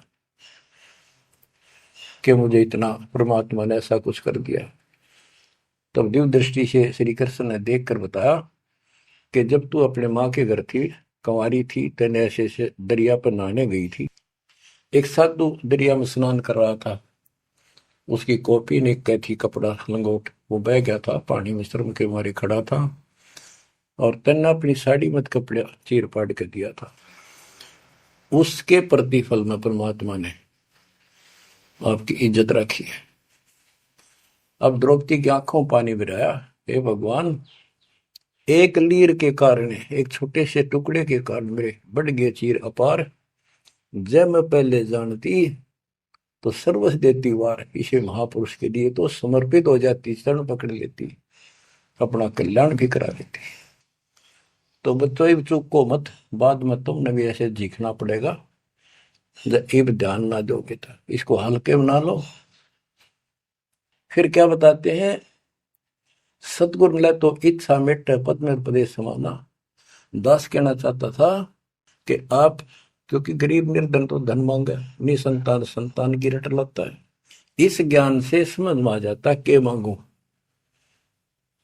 कि मुझे इतना परमात्मा ने ऐसा कुछ कर दिया। तब दिव्य दृष्टि से श्री कृष्ण ने देखकर बताया कि जब तू अपने माँ के घर थी, कंवारी थी, तेने ऐसे से दरिया पर नहाने गई थी, एक साधु दरिया में स्नान कर रहा था, उसकी कॉपी ने कैथी कपड़ा लंगोट वो बह गया था, पानी में शर्म के मारे खड़ा था, और तेने अपनी साड़ी मत कपड़ा चीर पाड़ के दिया था। उसके प्रतिफल में परमात्मा ने आपकी इज्जत रखी है। अब द्रौपदी की आंखों पानी बिराया, हे भगवान, एक लीर के कारण, एक छोटे से टुकड़े के कारण मेरे बढ़ गए चीर अपार, जब मैं पहले जानती तो सर्वस देती वार, इसे महापुरुष के लिए तो समर्पित हो जाती, शरण पकड़ लेती, अपना कल्याण भी करा लेती। तो बच्चों चूक को मत, बाद में तुमने भी ऐसे जीखना पड़ेगा, जब ध्यान ना दोगे तो इसको हल्के बना लो। फिर क्या बताते हैं, सतगुरु मिला तो इच्छा मिट पद में प्रदेश समाना। दास कहना चाहता था कि आप, क्योंकि गरीब निर्धन तो धन मांगे, निसंतान संतान की रट लगता है, इस ज्ञान से समझ में आ जाता के मांगू।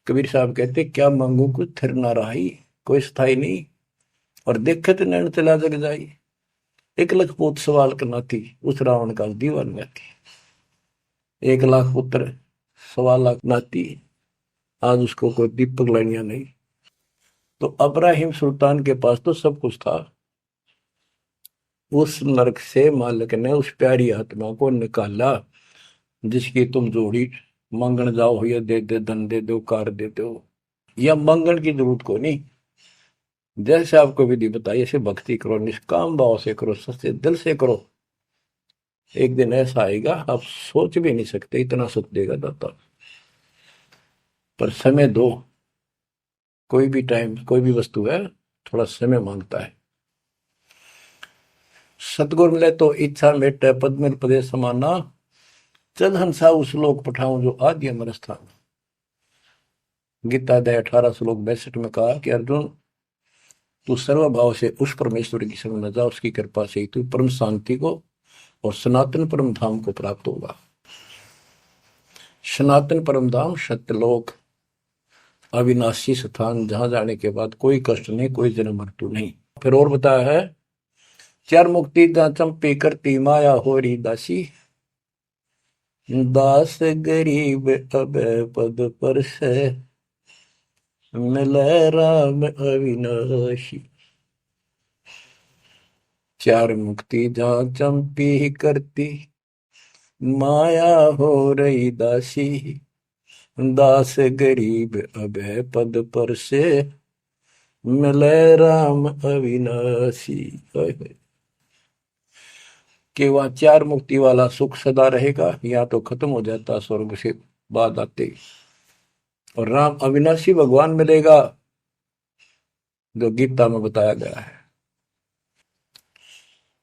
कबीर साहब कहते क्या मांगू कुछ थिर ना रही, कोई स्थाई नहीं, और देखे तो नैन चला जग जाई, एक लख पूत सवाल करना थी, उस रावण का दीवान में थी, 1 लाख पुत्र 1.25 लाख नाती, आज उसको कोई दीपक लाइनिया नहीं। तो अब्राहिम सुल्तान के पास तो सब कुछ था, उस नरक से मालिक ने उस प्यारी आत्मा को निकाला, जिसकी तुम जोड़ी मांगण जाओ, या दे दे धन दे दो कार दे दो, या मांगण की जरूरत को नहीं। जैसे आपको विधि बताई ऐसे भक्ति करो, निष्काम भाव से करो, सच्चे दिल से करो, एक दिन ऐसा आएगा आप सोच भी नहीं सकते, इतना सुख देगा दाता। पर समय दो, कोई भी टाइम कोई भी वस्तु है थोड़ा समय मांगता है। सतगुरु मिले तो इच्छा मेटे पद में प्रदेश समाना, चल हंसा उस लोक पठाऊं जो आदि अमर स्थान। गीता अध्याय 18 श्लोक 62 में कहा कि अर्जुन, तू सर्वभाव से उस परमेश्वर की शरण में जा, उसकी कृपा से तू परम शांति को और सनातन परम धाम को प्राप्त होगा। सनातन परम धाम सत्यलोक, अविनाशी स्थान, जहां जाने के बाद कोई कष्ट नहीं, कोई जन्म मृत्यु नहीं। फिर और बताया है, चार मुक्ति दा चंपी करती माया होरी दासी, दास गरीब अब पद पर से मिले राम अविनाशी। चार मुक्ति जहां चंपी करती माया हो रही दासी, दास गरीब अब पद पर से मिले राम अविनाशी। कि वह चार मुक्ति वाला सुख सदा रहेगा, या तो खत्म हो जाता स्वर्ग से बाद आते, और राम अविनाशी भगवान मिलेगा, जो गीता में बताया गया है।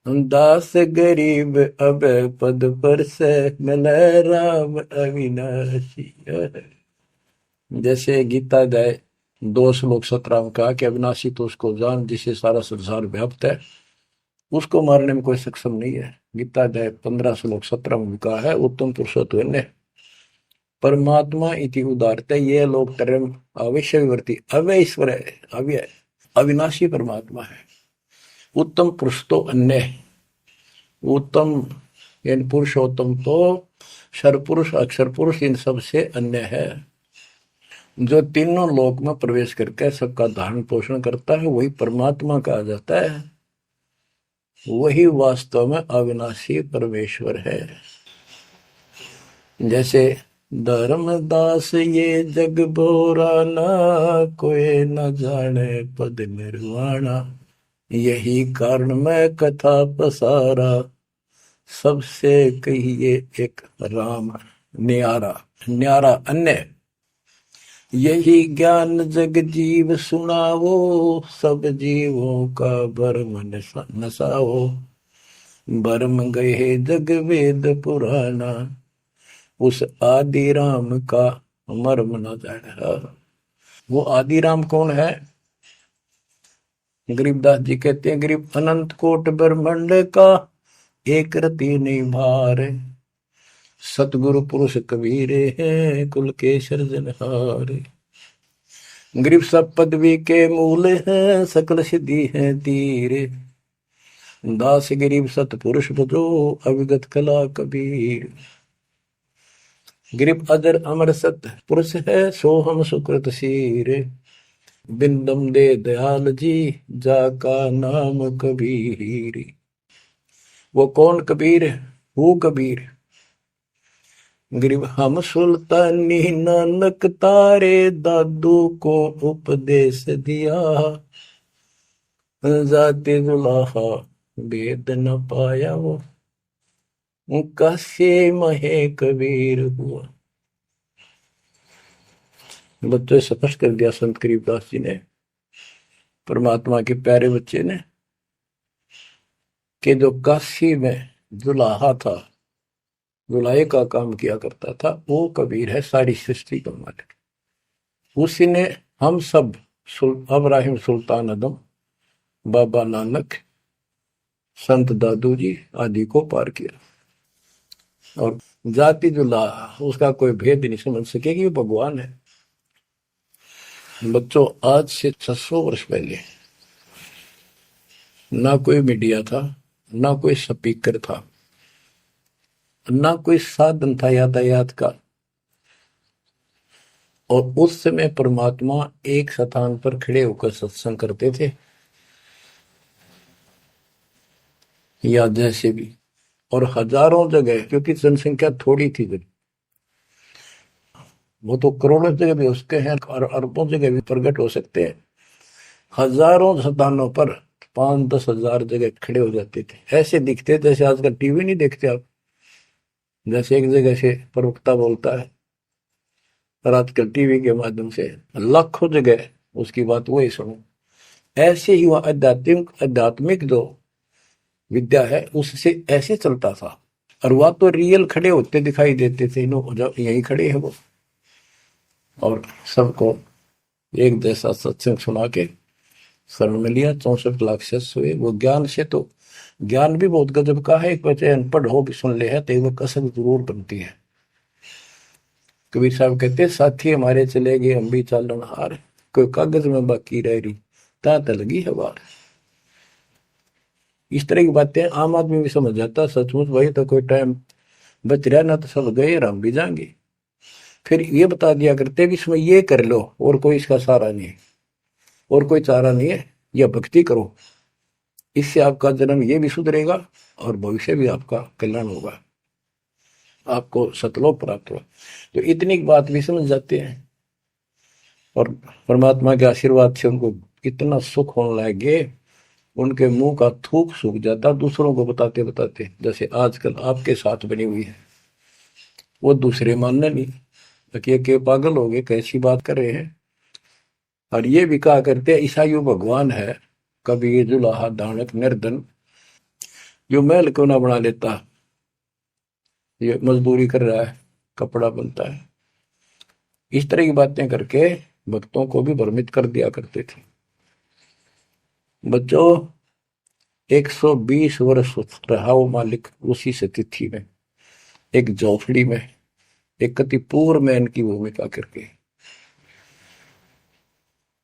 दास गरीब अब पद पर से मिले राम अविनाशी। जैसे गीता अध्याय 2 श्लोक 17 में कहा कि अविनाशी तो उसको जान जिसे सारा संसार व्याप्त है, उसको मारने में कोई सक्षम नहीं है। गीता अध्याय 15 श्लोक 17 में कहा है उत्तम पुरुषोत्तम परमात्मा इति उदारते ये लोग तरम अवश्य विवर्ती अव्यय ईश्वर है, अव्यय अविनाशी परमात्मा है। उत्तम पुरुष तो अन्य है, उत्तम यानी पुरुषोत्तम तो सर्वपुरुष अक्षर पुरुष इन सबसे अन्य है। जो तीनों लोक में प्रवेश करके सबका धारण पोषण करता है वही परमात्मा कहा जाता है, वही वास्तव में अविनाशी परमेश्वर है। जैसे धर्मदास ये जग बोराना कोई न जाने पद निर्वाणा, यही कारण मैं कथा पसारा सबसे कहिए एक राम न्यारा। न्यारा अन्य यही ज्ञान जग जीव सुनावो, सब जीवों का भरम नसाओ, भरम गए जग वेद पुराना, उस आदि राम का मर्म न जाना। वो आदि राम कौन है? गरीबदास जी कहते हैं गरीब अनंत कोट ब्रह्मांड का एक रति नहीं भार, सतगुरु पुरुष कबीरे हैं कुल के सृजनहार। गरीब सब पदवी के मूल हैं सकल सिद्धि है तीरे, दास गरीब सतपुरुष बजो अविगत कला कबीर। गरीब अजर अमर सत पुरुष है सो हम सुकृत शीरे, बिंदम दे दयाल जी जाका नाम कबीर। वो कौन कबीर है? वो कबीर गरीब हम सुल्तानी नानक तारे दादू को उपदेश दिया, जाते दुलाहा वेद न पाया वो कैसे महे कबीर हुआ। बच्चों स्पष्ट कर दिया संत गरीबदास जी ने, परमात्मा के प्यारे बच्चे ने, कि जो काशी में दुलाहा था, दुलाहे का काम किया करता था, वो कबीर है सारी सृष्टि का मालिक। उसी ने हम सब अब्राहिम सुल्तान आदम, बाबा नानक, संत दादू जी आदि को पार किया। और जाति दुलाहा उसका कोई भेद नहीं समझ सके कि वो भगवान है। बच्चों आज से 600 वर्ष पहले ना कोई मीडिया था, ना कोई स्पीकर था, ना कोई साधन था यातायात का, और उस समय परमात्मा एक स्थान पर खड़े होकर सत्संग करते थे, या जैसे भी, और हजारों जगह, क्योंकि जनसंख्या थोड़ी थी जब, वो तो करोड़ों जगह भी हो सकते हैं और अरबों जगह भी प्रकट हो सकते हैं। हजारों स्थानों पर 5-10 हजार जगह खड़े हो जाते थे, ऐसे दिखते जैसे आजकल टीवी नहीं देखते आप, जैसे एक जगह से प्रवक्ता बोलता है और आजकल टीवी के माध्यम से लाखों जगह उसकी बात वही सुनो। ऐसे ही वह आध्यात्मिक जो विद्या है उससे ऐसे चलता था, और वह तो रियल खड़े होते दिखाई देते थे, यही खड़े है वो, और सबको एक जैसा सत्संग सुना के शरण में लिया। 64 लाख शिष्य हुए। वो ज्ञान से तो ज्ञान भी बहुत गजब का है, एक बच्चे अनपढ़ हो भी सुन ले है तो वो कसक जरूर बनती है। कबीर साहब कहते साथी हमारे चले गए हम भी चालन हार, कोई कागज में बाकी रह रही ता लगी है बार। इस तरह की बातें आम आदमी भी समझ जाता, सचमुच भाई तो कोई टाइम बच रहा ना तो सब गए और हम भी जाएंगे। फिर ये बता दिया करते कि इसमें ये कर लो और कोई इसका सहारा नहीं है और कोई चारा नहीं है, या भक्ति करो, इससे आपका जन्म ये भी सुधरेगा और भविष्य भी आपका कल्याण होगा, आपको सतलोक प्राप्त होगा। तो इतनी बात भी समझ जाते हैं, और परमात्मा के आशीर्वाद से उनको इतना सुख होने लगे, उनके मुंह का थूक सूख जाता दूसरों को बताते बताते। जैसे आजकल आपके साथ बनी हुई है, वो दूसरे मानने नहीं कि पागल हो गए, कैसी बात कर रहे हैं। और ये भी कहा करते ईसाइयों भगवान है, कभी जुलाहा दानक निर्धन, जो महल क्यों ना बना लेता, ये मजदूरी कर रहा है, कपड़ा बनता है, इस तरह की बातें करके भक्तों को भी भ्रमित कर दिया करते थे। बच्चों 120 वर्ष रहा वो मालिक उसी से तिथि में, एक झोपड़ी में, एक कति पूर्व में इनकी भूमिका करके।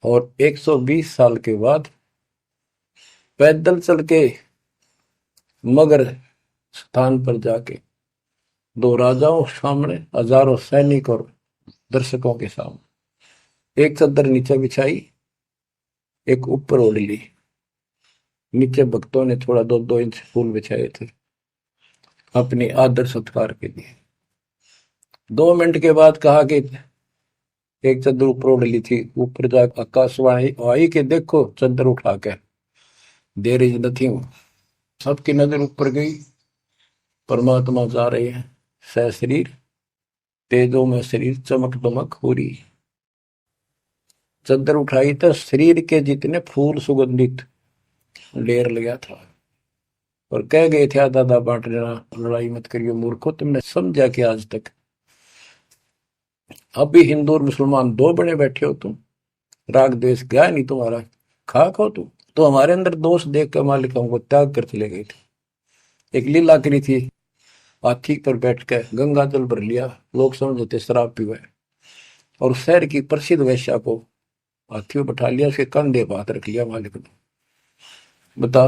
और 120 साल के बाद पैदल चल के मगर स्थान पर जाके दो राजाओं सामने, हजारों सैनिक और दर्शकों के सामने एक चादर नीचे बिछाई, एक ऊपर ओढ़ ली। नीचे भक्तों ने थोड़ा 2-2 इंच फूल बिछाए थे अपनी आदर सत्कार के लिए। 2 मिनट के बाद कहा कि एक चादर ऊपर ओढ़ ली थी, ऊपर जाकर आकाशवाणी आई कि देखो चादर उठा के, देर इज नथिंग। सबकी नजर ऊपर गई, परमात्मा जा रहे हैं सशरीर, तेजों में शरीर चमक दमक हो रही। चादर उठाई तो शरीर के जितने फूल सुगंधित ढेर लगा था, और कह गए थे आधा आधा बांट लेना, लड़ाई मत करियो मूर्खो, तुमने समझा कि आज तक अभी हिंदू और मुसलमान दो बने बैठे हो तुम, राग द्वेष गया नहीं तुम्हारा, खा खाओ तुम तो हमारे अंदर दोष देख कर मालिक हमको त्याग कर चले गए थे। एक लीला करी थी, हाथी पर बैठ कर गंगा जल भर लिया, लोग समझते शराब पीवा है, और शहर की प्रसिद्ध वैश्या को हाथी पर बैठा लिया, उसके कंधे पर हाथ रख लिया मालिक ने। बता,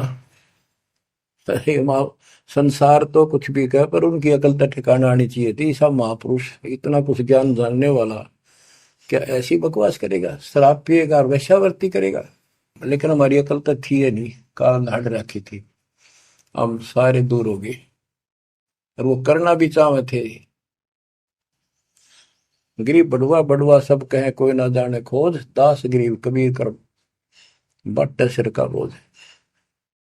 संसार तो कुछ भी कहे पर उनकी अकल तो ठिकाना आनी चाहिए थी। सब महापुरुष इतना कुछ ज्ञान जानने वाला क्या ऐसी बकवास करेगा, शराब पिएगा और वैश्यावर्ती करेगा। लेकिन हमारी अकल तो थी है नहीं, काल हट रखी थी, हम सारे दूर हो गए, और वो करना भी चाहे थे। गरीब बड़ुआ बड़ुआ सब कहे कोई ना जाने खोज, दास गरीब कबीर कर बट सिर का बोझ।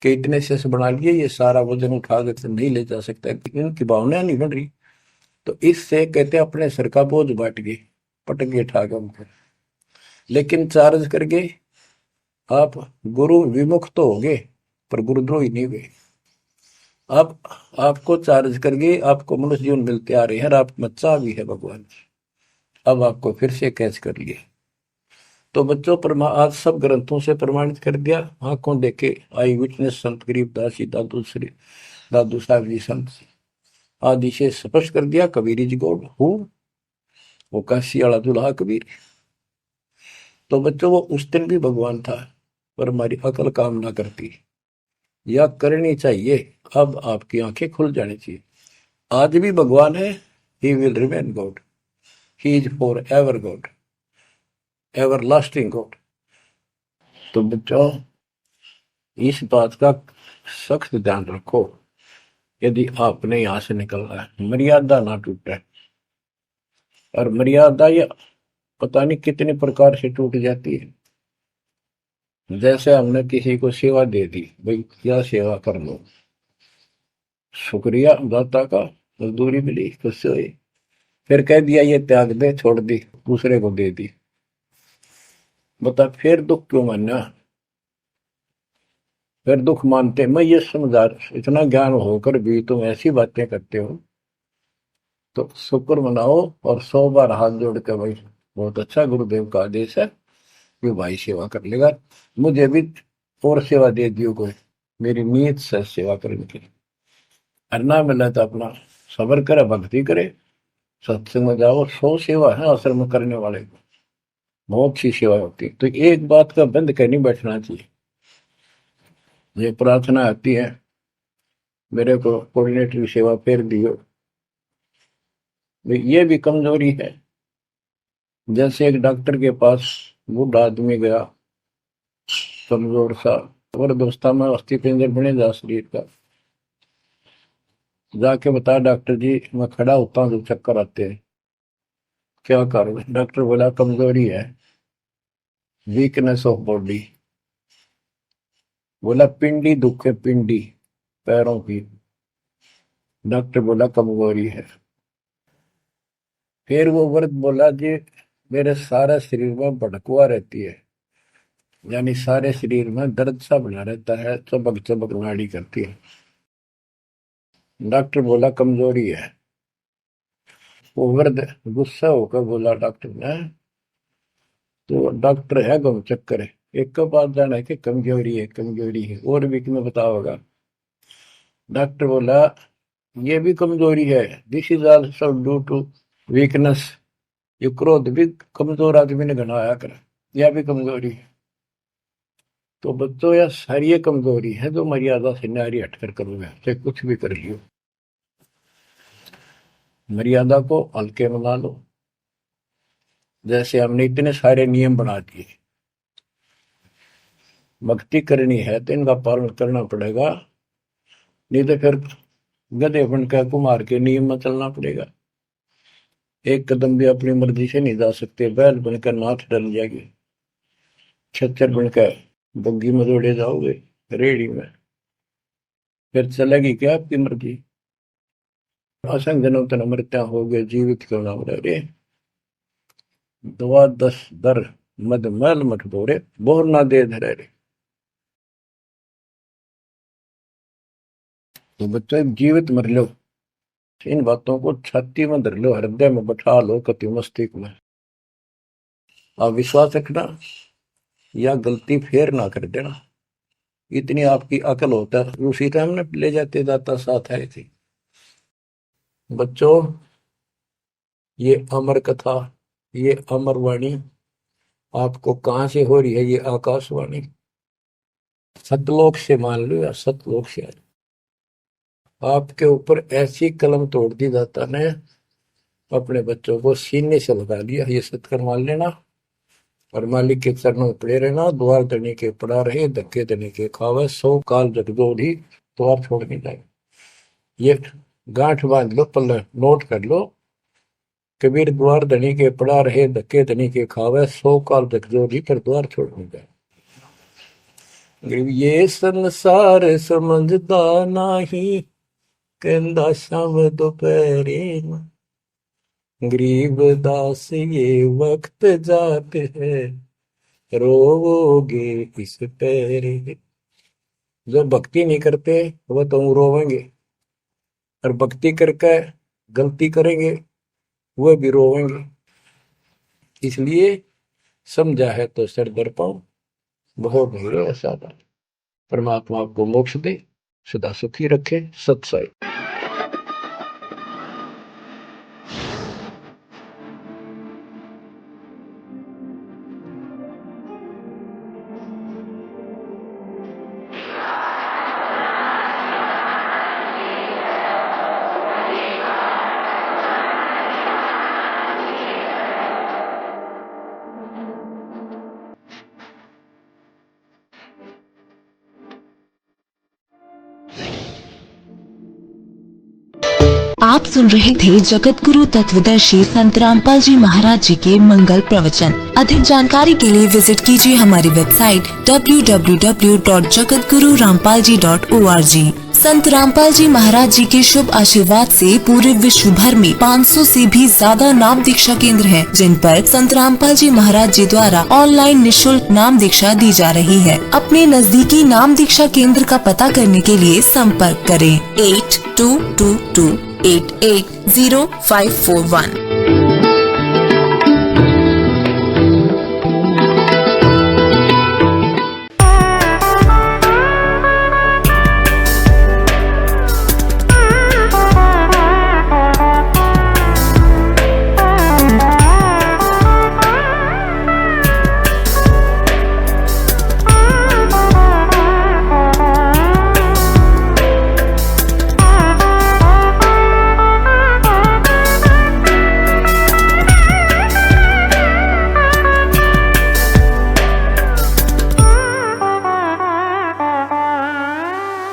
कि इतने शेष बना लिए, ये सारा वजन उठा कर नहीं ले जा सकता, इनकी भावना नहीं बन रही, तो इससे कहते अपने सिर का बोझ बांट गए, पटक गए उठा के उनको। लेकिन चार्ज करके आप गुरु विमुख तो हो गए पर गुरुद्रोही नहीं हुए। आप आपको चार्ज करके आपको मनुष्य जीवन मिलते आ रहे हैं, और आप बच्चा भी है भगवान, अब आपको फिर से कैच कर लिए। तो बच्चों आज सब ग्रंथों से प्रमाणित कर दिया, आंखों देखे आई विटनेस संत गरीबदास जी, दादू श्री दादू साहब जी संत आदि से स्पष्ट कर दिया, कबीर जी गॉड हूँ, वो काशी वाला दुल्हा कबीर। तो बच्चों वो उस दिन भी भगवान था, पर हमारी अकल काम ना करती, या करनी चाहिए। अब आपकी आंखें खुल जानी चाहिए, आज भी भगवान है, he will remain God, he is for ever God, ever lasting God. तो बच्चों इस बात का सख्त ध्यान रखो, यदि आपने यहां से निकलना है मर्यादा ना टूटे। और मर्यादा ये पता नहीं कितने प्रकार से टूट जाती है। जैसे हमने किसी को सेवा दे दी, भाई क्या सेवा कर लो, शुक्रिया दाता का, मजदूरी मिली खुश हुई, फिर कह दिया ये त्याग दे, छोड़ दी, दूसरे को दे दी, बता फिर दुख क्यों मानना। फिर दुख मानते, मैं ये समझा, इतना ज्ञान होकर भी तुम ऐसी बातें करते हो, तो शुक्र मनाओ और 100 बार हाथ जोड़ के भाई बहुत अच्छा गुरुदेव का आदेश है, कि भाई सेवा कर लेगा, मुझे भी और सेवा दे दियो कोई, मेरी नीयत से सेवा करने की। अन्ना मिला तो अपना सबर करे, भक्ति करे, सत्संग में जाओ, 100 सेवा है आश्रम में करने वाले को, बहुत सी सेवा होती है। तो एक बात का बंद कर नहीं बैठना चाहिए। ये प्रार्थना आती है, मेरे को कोऑर्डिनेटर सेवा फेर दियो, ये भी कमजोरी है। जैसे एक डॉक्टर के पास बूढ़ा आदमी गया, कमजोर सा, और दोस्ता में अस्थि पिंजर बने जा शरीर का, जाके बता डॉक्टर जी मैं खड़ा होता हूँ जब चक्कर आते हैं, क्या करूं। डॉक्टर बोला कमजोरी है, वीकनेस ऑफ बॉडी। बोला पिंडी दुख है, पिंडी पैरों की। डॉक्टर बोला कमजोरी है। फिर वो व्रत बोला जी मेरे सारा शरीर में भड़कुआ रहती है, यानी सारे शरीर में दर्द सा बना रहता है, चबक चबक नाड़ी करती है। डॉक्टर बोला कमजोरी है। वो वृद्ध गुस्सा होकर बोला डॉक्टर ने, तो डॉक्टर है गम चक्कर है, एक के पास जाना है कि कमजोरी है कमजोरी है, और भी तुम्हें बताओगा। डॉक्टर बोला ये भी कमजोरी है, this is also due to weakness. ये क्रोध भी कमजोर आदमी ने घना आया कर, यह भी कमजोरी है। तो बच्चों यह सारी ये कमजोरी है जो मर्यादा से नारी हटकर करोगे, चाहे कुछ भी कर लियो। मर्यादा को हल्के में ला लो। जैसे हमने इतने सारे नियम बना दिए, भक्ति करनी है तो इनका पालन करना पड़ेगा, नहीं तो फिर गधे बनकर कुमार के नियम में चलना पड़ेगा। एक कदम भी अपनी मर्जी से नहीं जा सकते, बैल बनकर नाथ डल जाएगी, छच्चर बनकर बग्गी में दौड़े जाओगे रेड़ी में, फिर चलेगी क्या आपकी मर्जी। असंग जनों तन मृत्या हो गए जीवित क्यों ना रे, दुआ 10 दर मद मैल मठ बोरे बोर ना दे धरे रे। तो बच्चों जीवित मर लो, इन बातों को छाती में धर लो, हृदय में बैठा लो, कति मस्तिष्क में। आप विश्वास रखना या गलती फेर ना कर देना, इतनी आपकी अकल होता है। उसी टाइम ने ले जाते जाता साथ है थी। बच्चों ये अमर कथा, ये अमर वाणी आपको कहां से हो रही है? ये आकाशवाणी सतलोक से, मान लो या सतलोक से आपके ऊपर ऐसी कलम तोड़ दी दाता ने, अपने बच्चों को सीने से लगा लिया। ये सत्कर मान लेना और मालिक के चरणों में पड़े रहना। द्वार दने के पड़ा रहे, धक्के दने के खावे, 100 काल जगदोधी द्वार छोड़ नहीं जाए। ये गांठ बांध लो, पल्ले नोट कर लो। कबीर द्वार धनी के पड़ा रहे, धक्के धनी के खावे, 100 काल जगदोधी पर द्वार छोड़ नहीं जाए। ये संसार समझदा नाही, कहंदा शाम दोपहरे, गरीब दास ये वक्त जाते है, रोवोगे इस पैरे। जो भक्ति नहीं करते वह तो रोवेंगे, और भक्ति करके गलती करेंगे वह भी रोवेंगे। इसलिए समझा है तो सर दर पाओ, बहुत भीड़ो ऐसा। परमात्मा आपको मोक्ष दे, सदा सुखी रखे। सत्संग। आप सुन रहे थे जगत गुरु तत्वदर्शी संत रामपाल जी महाराज जी के मंगल प्रवचन। अधिक जानकारी के लिए विजिट कीजिए हमारी वेबसाइट www.jagatgururampalji.org। संत रामपाल जी महाराज जी के शुभ आशीर्वाद से पूरे विश्व भर में 500 से भी ज्यादा नाम दीक्षा केंद्र हैं, जिन पर संत रामपाल जी महाराज जी द्वारा ऑनलाइन निःशुल्क नाम दीक्षा दी जा रही है। अपने नजदीकी नाम दीक्षा केंद्र का पता करने के लिए संपर्क करें 8222880541।